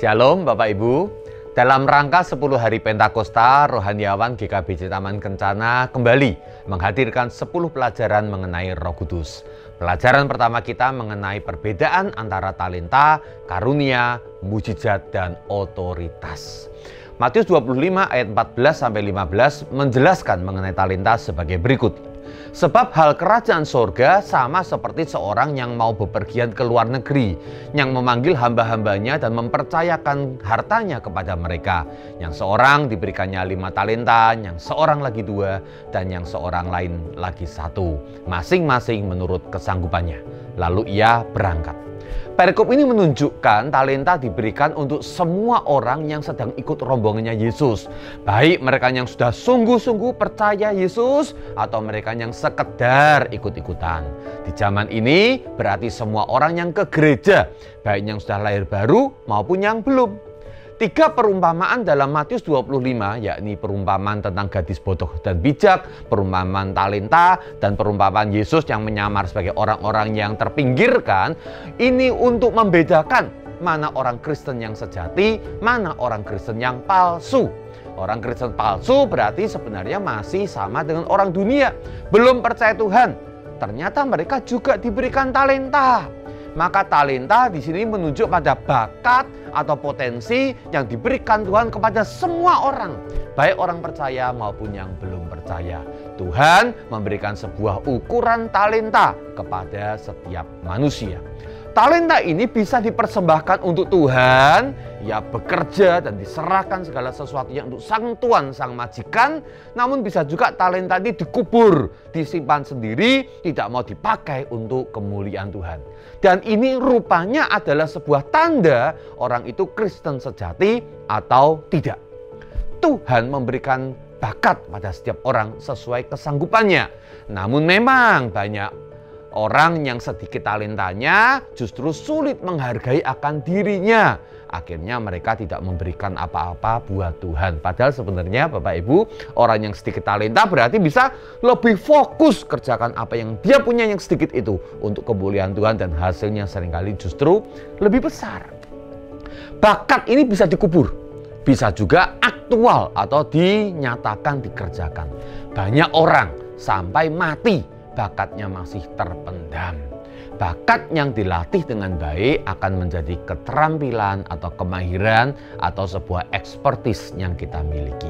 Shalom Bapak Ibu. Dalam rangka 10 hari Pentakosta, Rohaniawan GKBJ Taman Kencana kembali menghadirkan 10 pelajaran mengenai Roh Kudus. Pelajaran pertama kita mengenai perbedaan antara talenta, karunia, mujizat, dan otoritas. Matius 25 ayat 14-15 menjelaskan mengenai talenta sebagai berikut. Sebab hal kerajaan sorga sama seperti seorang yang mau bepergian ke luar negeri, yang memanggil hamba-hambanya dan mempercayakan hartanya kepada mereka. Yang seorang diberikannya 5 talenta, yang seorang lagi 2, dan yang seorang lain lagi 1. Masing-masing menurut kesanggupannya. Lalu ia berangkat. Perikop ini menunjukkan talenta diberikan untuk semua orang yang sedang ikut rombongannya Yesus. Baik mereka yang sudah sungguh-sungguh percaya Yesus atau mereka yang sekedar ikut-ikutan. Di zaman ini berarti semua orang yang ke gereja, baik yang sudah lahir baru maupun yang belum. 3 perumpamaan dalam Matius 25, yakni perumpamaan tentang gadis bodoh dan bijak, perumpamaan talenta, dan perumpamaan Yesus yang menyamar sebagai orang-orang yang terpinggirkan. Ini untuk membedakan mana orang Kristen yang sejati, mana orang Kristen yang palsu. Orang Kristen palsu berarti sebenarnya masih sama dengan orang dunia, belum percaya Tuhan. Ternyata mereka juga diberikan talenta. Maka talenta di sini menunjuk pada bakat atau potensi yang diberikan Tuhan kepada semua orang, baik orang percaya maupun yang belum percaya. Tuhan memberikan sebuah ukuran talenta kepada setiap manusia. Talenta ini bisa dipersembahkan untuk Tuhan, ya bekerja dan diserahkan segala sesuatunya untuk sang tuan, sang majikan. Namun bisa juga talenta ini dikubur, disimpan sendiri, tidak mau dipakai untuk kemuliaan Tuhan. Dan ini rupanya adalah sebuah tanda orang itu Kristen sejati atau tidak. Tuhan memberikan bakat pada setiap orang sesuai kesanggupannya. Namun memang banyak orang yang sedikit talentanya justru sulit menghargai akan dirinya. Akhirnya mereka tidak memberikan apa-apa buat Tuhan. Padahal sebenarnya Bapak Ibu, orang yang sedikit talenta berarti bisa lebih fokus kerjakan apa yang dia punya yang sedikit itu untuk kemuliaan Tuhan, dan hasilnya seringkali justru lebih besar. Bakat ini bisa dikubur, bisa juga aktual atau dinyatakan dikerjakan. Banyak orang sampai mati bakatnya masih terpendam. Bakat yang dilatih dengan baik akan menjadi keterampilan atau kemahiran atau sebuah ekspertis yang kita miliki.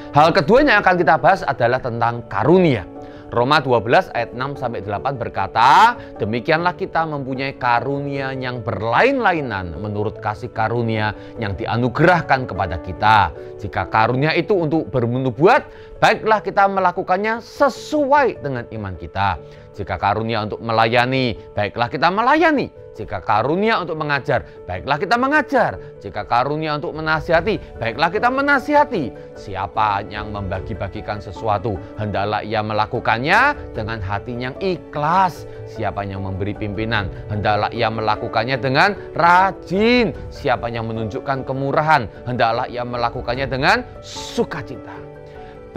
Hal kedua yang akan kita bahas adalah tentang karunia. Roma 12 ayat 6-8 berkata, demikianlah kita mempunyai karunia yang berlain-lainan menurut kasih karunia yang dianugerahkan kepada kita. Jika karunia itu untuk bernubuat, baiklah kita melakukannya sesuai dengan iman kita. Jika karunia untuk melayani, baiklah kita melayani. Jika karunia untuk mengajar, baiklah kita mengajar. Jika karunia untuk menasihati, baiklah kita menasihati. Siapa yang membagi-bagikan sesuatu, hendaklah ia melakukannya dengan hati yang ikhlas. Siapa yang memberi pimpinan, hendaklah ia melakukannya dengan rajin. Siapa yang menunjukkan kemurahan, hendaklah ia melakukannya dengan sukacita.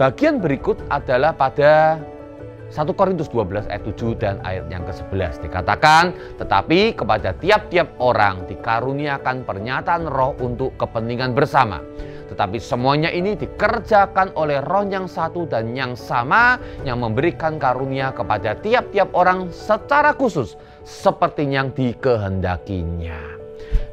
Bagian berikut adalah pada 1 Korintus 12 ayat 7 dan ayat yang ke-11 dikatakan, tetapi kepada tiap-tiap orang dikaruniakan pernyataan roh untuk kepentingan bersama. Tetapi semuanya ini dikerjakan oleh roh yang satu dan yang sama, yang memberikan karunia kepada tiap-tiap orang secara khusus seperti yang dikehendakinya.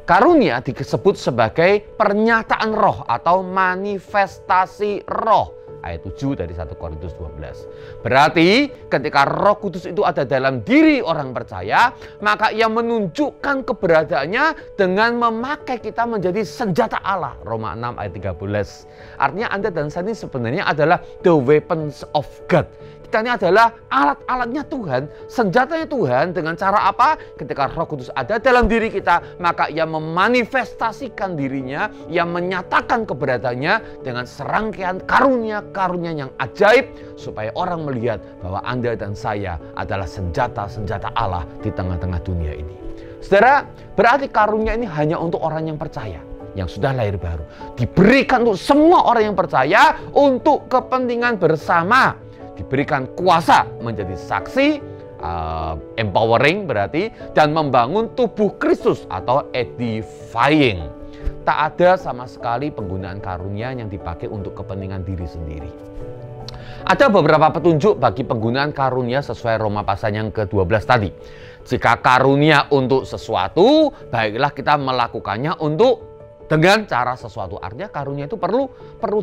Karunia disebut sebagai pernyataan roh atau manifestasi roh. Ayat 7 dari 1 Korintus 12. Berarti ketika Roh Kudus itu ada dalam diri orang percaya, maka ia menunjukkan keberadaannya dengan memakai kita menjadi senjata Allah. Roma 6 ayat 13. Artinya Anda dan saya ini sebenarnya adalah the weapons of God. Kita ini adalah alat-alatnya Tuhan, senjatanya Tuhan. Dengan cara apa? Ketika Roh Kudus ada dalam diri kita, maka ia memanifestasikan dirinya, ia menyatakan keberadaannya dengan serangkaian karunia-karunia yang ajaib, supaya orang melihat bahwa Anda dan saya adalah senjata-senjata Allah di tengah-tengah dunia ini. Saudara, berarti karunia ini hanya untuk orang yang percaya, yang sudah lahir baru. Diberikan untuk semua orang yang percaya untuk kepentingan bersama. Diberikan kuasa menjadi saksi, empowering berarti, dan membangun tubuh Kristus atau edifying. tak ada sama sekali penggunaan karunia yang dipakai untuk kepentingan diri sendiri. Ada beberapa petunjuk bagi penggunaan karunia sesuai Roma pasal yang ke-12 tadi. Jika karunia untuk sesuatu, baiklah kita melakukannya dengan cara sesuatu. Artinya karunia itu perlu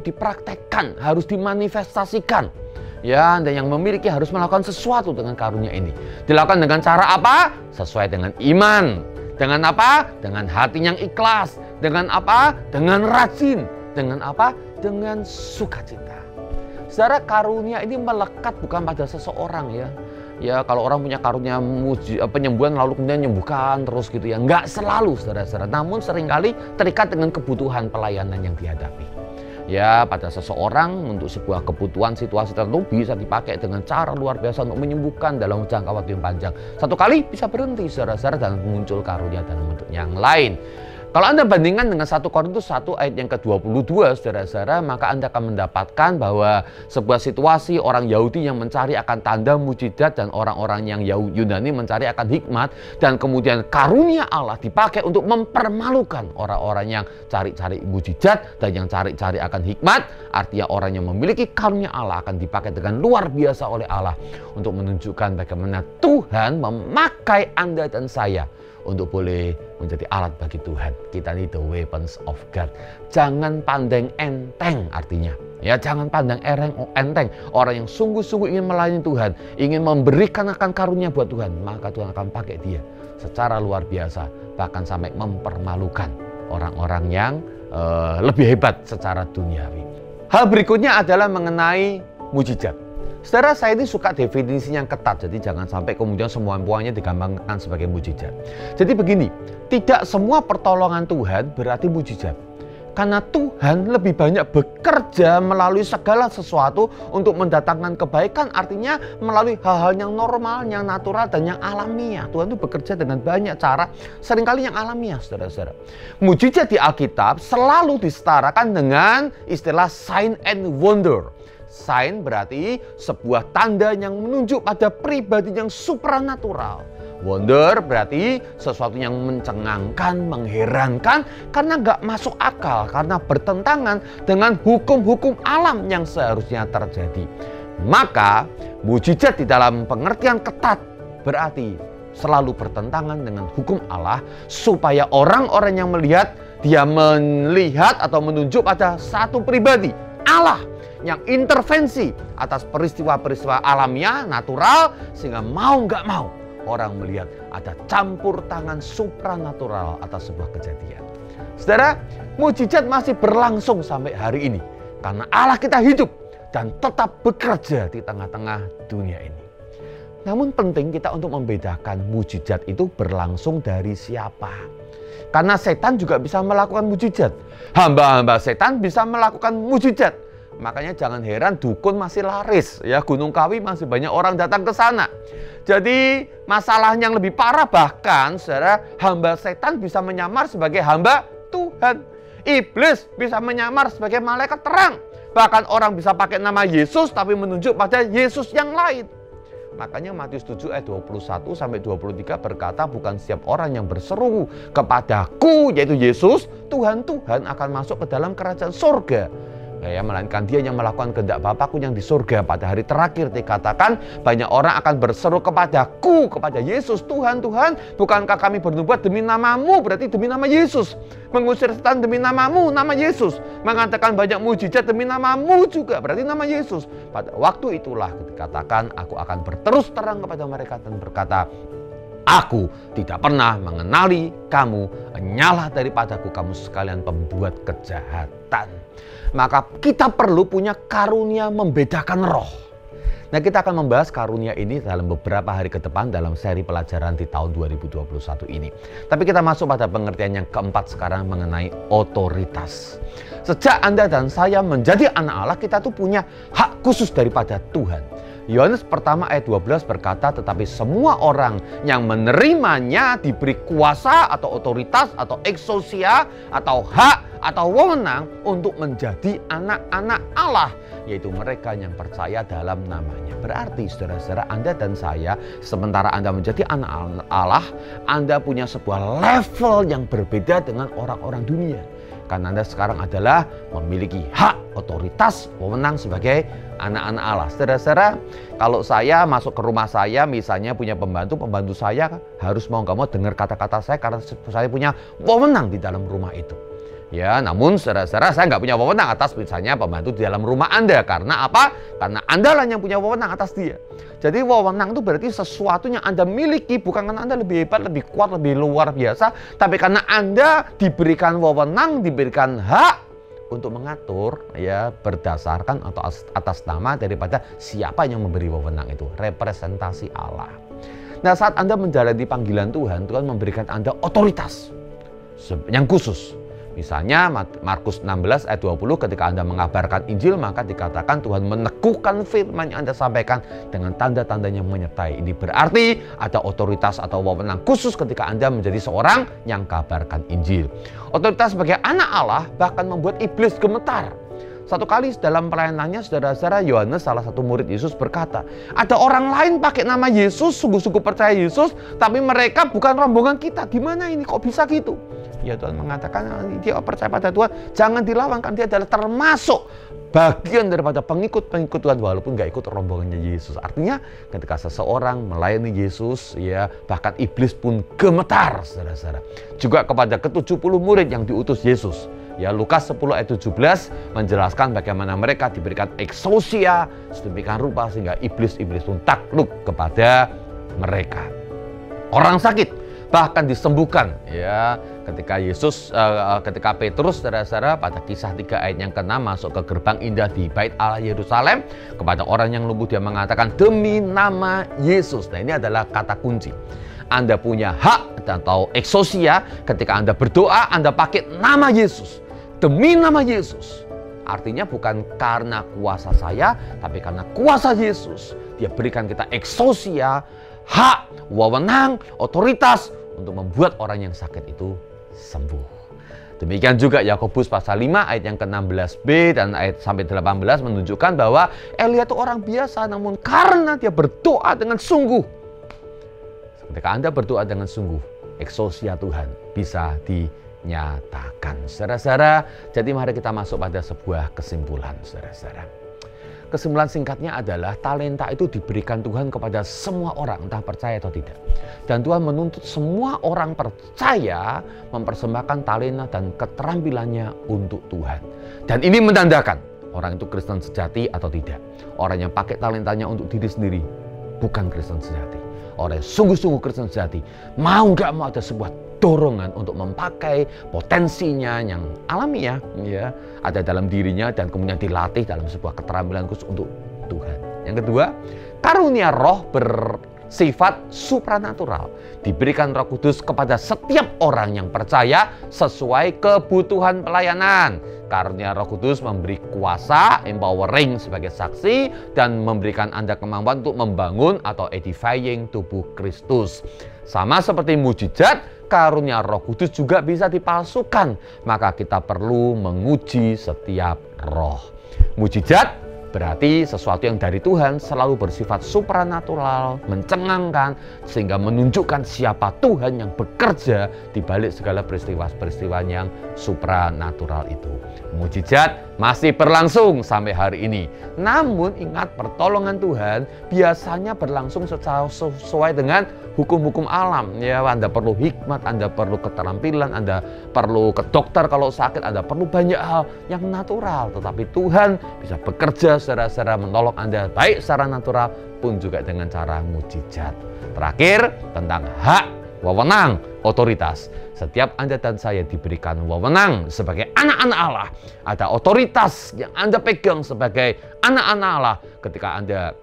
dipraktekkan, harus dimanifestasikan. Ya, dan yang memiliki harus melakukan sesuatu dengan karunia ini. Dilakukan dengan cara apa? Sesuai dengan iman. Dengan apa? Dengan hati yang ikhlas. Dengan apa? Dengan rajin. Dengan apa? Dengan sukacita. Saudara, karunia ini melekat bukan pada seseorang ya. Ya, kalau orang punya karunia penyembuhan lalu kemudian menyembuhkan terus gitu ya. Enggak selalu, saudara-saudara. Namun seringkali terikat dengan kebutuhan pelayanan yang dihadapi. Ya, pada seseorang untuk sebuah kebutuhan situasi tertentu bisa dipakai dengan cara luar biasa untuk menyembuhkan dalam jangka waktu yang panjang. Satu kali bisa berhenti saudara-saudara dan muncul karunia dalam bentuk yang lain. Kalau Anda bandingkan dengan 1 Korintus 1 ayat yang ke-22, saudara-saudara, maka Anda akan mendapatkan bahwa sebuah situasi orang Yahudi yang mencari akan tanda mujizat dan orang-orang yang Yunani mencari akan hikmat, dan kemudian karunia Allah dipakai untuk mempermalukan orang-orang yang cari-cari mujizat dan yang cari-cari akan hikmat. Artinya orang yang memiliki karunia Allah akan dipakai dengan luar biasa oleh Allah untuk menunjukkan bagaimana Tuhan memakai Anda dan saya untuk boleh menjadi alat bagi Tuhan. Kita ini the weapons of God. Jangan pandang enteng artinya. Ya, jangan pandang enteng. Orang yang sungguh-sungguh ingin melayani Tuhan, ingin memberikan akan karunia buat Tuhan, maka Tuhan akan pakai dia secara luar biasa, bahkan sampai mempermalukan orang-orang yang lebih hebat secara duniawi. Hal berikutnya adalah mengenai mujizat. Saudara, saya ini suka definisi yang ketat, jadi jangan sampai kemudian semuanya digampangkan sebagai mujizat. Jadi begini, tidak semua pertolongan Tuhan berarti mujizat. Karena Tuhan lebih banyak bekerja melalui segala sesuatu untuk mendatangkan kebaikan, artinya melalui hal-hal yang normal, yang natural, dan yang alamiah. Tuhan itu bekerja dengan banyak cara, seringkali yang alamiah, saudara-saudara. Mujizat di Alkitab selalu disetarakan dengan istilah sign and wonder. Sign berarti sebuah tanda yang menunjuk pada pribadi yang supranatural. Wonder berarti sesuatu yang mencengangkan, mengherankan karena nggak masuk akal, karena bertentangan dengan hukum-hukum alam yang seharusnya terjadi. Maka mujizat di dalam pengertian ketat berarti selalu bertentangan dengan hukum Allah, supaya orang-orang yang melihat, dia melihat atau menunjuk pada satu pribadi, Allah, yang intervensi atas peristiwa-peristiwa alamiah, natural, sehingga mau nggak mau orang melihat ada campur tangan supranatural atas sebuah kejadian. Saudara, mujizat masih berlangsung sampai hari ini karena Allah kita hidup dan tetap bekerja di tengah-tengah dunia ini. Namun penting kita untuk membedakan mujizat itu berlangsung dari siapa. Karena setan juga bisa melakukan mujizat. Hamba-hamba setan bisa melakukan mujizat. Makanya jangan heran dukun masih laris, ya, Gunung Kawi masih banyak orang datang ke sana. Jadi masalah yang lebih parah, bahkan saudara, hamba setan bisa menyamar sebagai hamba Tuhan. Iblis bisa menyamar sebagai malaikat terang. Bahkan orang bisa pakai nama Yesus tapi menunjuk pada Yesus yang lain. Makanya Matius 7 ayat 21 sampai 23 berkata, bukan setiap orang yang berseru kepadaku, yaitu Yesus, Tuhan, Tuhan, akan masuk ke dalam kerajaan surga. Ya, melainkan dia yang melakukan kehendak Bapakku yang di surga. Pada hari terakhir dikatakan banyak orang akan berseru kepadaku, kepada Yesus, Tuhan, Tuhan, bukankah kami bernubuat demi namamu, berarti demi nama Yesus. Mengusir setan demi namamu, nama Yesus. Mengatakan banyak mujizat demi namamu juga, berarti nama Yesus. Pada waktu itulah dikatakan, aku akan berterus terang kepada mereka dan berkata, aku tidak pernah mengenali kamu, nyalah daripadaku kamu sekalian pembuat kejahatan. Maka kita perlu punya karunia membedakan roh. Nah, kita akan membahas karunia ini dalam beberapa hari ke depan dalam seri pelajaran di tahun 2021 ini. Tapi kita masuk pada pengertian yang keempat sekarang mengenai otoritas. Sejak Anda dan saya menjadi anak Allah, kita tuh punya hak khusus daripada Tuhan. Yohanes pertama ayat 12 berkata, tetapi semua orang yang menerimanya diberi kuasa atau otoritas atau exousia atau hak atau wewenang untuk menjadi anak-anak Allah, yaitu mereka yang percaya dalam namanya. Berarti saudara-saudara, Anda dan saya, sementara Anda menjadi anak Allah, Anda punya sebuah level yang berbeda dengan orang-orang dunia. Karena Anda sekarang adalah memiliki hak, otoritas, wewenang sebagai anak-anak Allah. Saudara-saudara, kalau saya masuk ke rumah saya, misalnya punya pembantu saya harus mau nggak mau dengar kata-kata saya karena saya punya wewenang di dalam rumah itu. Ya, namun saudara-saudara, saya nggak punya wewenang atas misalnya pembantu di dalam rumah Anda. Karena apa? Karena Anda lah yang punya wewenang atas dia. Jadi wewenang itu berarti sesuatu yang Anda miliki, bukan karena Anda lebih hebat, lebih kuat, lebih luar biasa, tapi karena Anda diberikan wewenang, diberikan hak untuk mengatur, ya, berdasarkan atau atas nama daripada siapa yang memberi wewenang itu, representasi Allah. Nah, saat Anda menjalani panggilan Tuhan, Tuhan memberikan Anda otoritas yang khusus. Misalnya Markus 16 ayat 20, ketika Anda mengabarkan Injil, maka dikatakan Tuhan meneguhkan firman yang Anda sampaikan dengan tanda-tandanya menyertai. Ini berarti ada otoritas atau wewenang khusus ketika Anda menjadi seorang yang kabarkan Injil. Otoritas sebagai anak Allah bahkan membuat iblis gemetar. Satu kali dalam pelayanannya, saudara-saudara, Yohanes, salah satu murid Yesus, berkata, ada orang lain pakai nama Yesus, sungguh-sungguh percaya Yesus, tapi mereka bukan rombongan kita. Gimana ini, kok bisa gitu? Ya, Tuhan mengatakan dia percaya pada Tuhan, jangan dilawan, kan dia adalah termasuk bagian daripada pengikut-pengikut Tuhan walaupun nggak ikut rombongannya Yesus. Artinya ketika seseorang melayani Yesus, ya, bahkan iblis pun gemetar, saudara-saudara. Juga kepada ke-70 murid yang diutus Yesus. Ya, Lukas 10 ayat 17 menjelaskan bagaimana mereka diberikan exousia sedemikian rupa sehingga iblis-iblis pun takluk kepada mereka. Orang sakit bahkan disembuhkan, ya, ketika Petrus, saudara-saudara, pada kisah 3 ayat yang ke-6 masuk ke gerbang indah di Bait Allah Yerusalem, kepada orang yang lumpuh dia mengatakan demi nama Yesus. Nah, ini adalah kata kunci. Anda punya hak atau exousia ketika Anda berdoa, Anda pakai nama Yesus, demi nama Yesus. Artinya bukan karena kuasa saya, tapi karena kuasa Yesus. Dia berikan kita exousia, hak, wewenang, otoritas untuk membuat orang yang sakit itu sembuh. Demikian juga Yakobus pasal 5 ayat yang ke-16b dan ayat sampai 18 menunjukkan bahwa Elia itu orang biasa, namun karena dia berdoa dengan sungguh. Ketika Anda berdoa dengan sungguh, exousia Tuhan bisa dinyatakan. Saudara-saudara, jadi mari kita masuk pada sebuah kesimpulan, saudara-saudara. Kesimpulan singkatnya adalah talenta itu diberikan Tuhan kepada semua orang, entah percaya atau tidak. Dan Tuhan menuntut semua orang percaya mempersembahkan talenta dan keterampilannya untuk Tuhan. Dan ini menandakan orang itu Kristen sejati atau tidak. Orang yang pakai talentanya untuk diri sendiri bukan Kristen sejati. Orang yang sungguh-sungguh Kristen sejati mau nggak mau ada sebuah dorongan untuk memakai potensinya yang alamiah, ya, ada dalam dirinya dan kemudian dilatih dalam sebuah keterampilan khusus untuk Tuhan. Yang kedua, karunia roh bersifat supranatural. Diberikan Roh Kudus kepada setiap orang yang percaya sesuai kebutuhan pelayanan. Karunia Roh Kudus memberi kuasa, empowering sebagai saksi, dan memberikan Anda kemampuan untuk membangun atau edifying tubuh Kristus. Sama seperti mujizat, karunia Roh Kudus juga bisa dipalsukan. Maka kita perlu menguji setiap roh. Mujizat berarti sesuatu yang dari Tuhan selalu bersifat supranatural, mencengangkan, sehingga menunjukkan siapa Tuhan yang bekerja di balik segala peristiwa-peristiwa yang supranatural itu. Mujizat masih berlangsung sampai hari ini. Namun ingat, pertolongan Tuhan biasanya berlangsung sesuai dengan hukum-hukum alam. Ya, Anda perlu hikmat, Anda perlu keterampilan, Anda perlu ke dokter kalau sakit, Anda perlu banyak hal yang natural. Tetapi Tuhan bisa bekerja secara menolong Anda baik secara natural pun juga dengan cara mujizat. Terakhir, tentang hak, wewenang, otoritas. Setiap Anda dan saya diberikan wewenang sebagai anak-anak Allah. Ada otoritas yang Anda pegang sebagai anak-anak Allah. Ketika Anda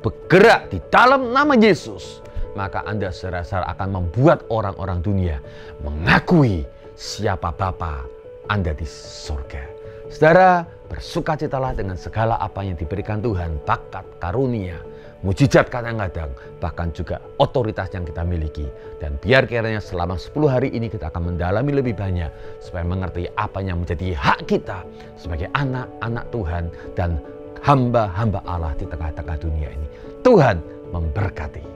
bergerak di dalam nama Yesus, maka Anda secara akan membuat orang-orang dunia mengakui siapa Bapa Anda di surga. Saudara, bersukacitalah dengan segala apa yang diberikan Tuhan, bakat, karunia, mujizat kadang-kadang, bahkan juga otoritas yang kita miliki. Dan biar kiranya selama 10 hari ini kita akan mendalami lebih banyak supaya mengerti apa yang menjadi hak kita sebagai anak-anak Tuhan dan hamba-hamba Allah di tengah-tengah dunia ini. Tuhan memberkati.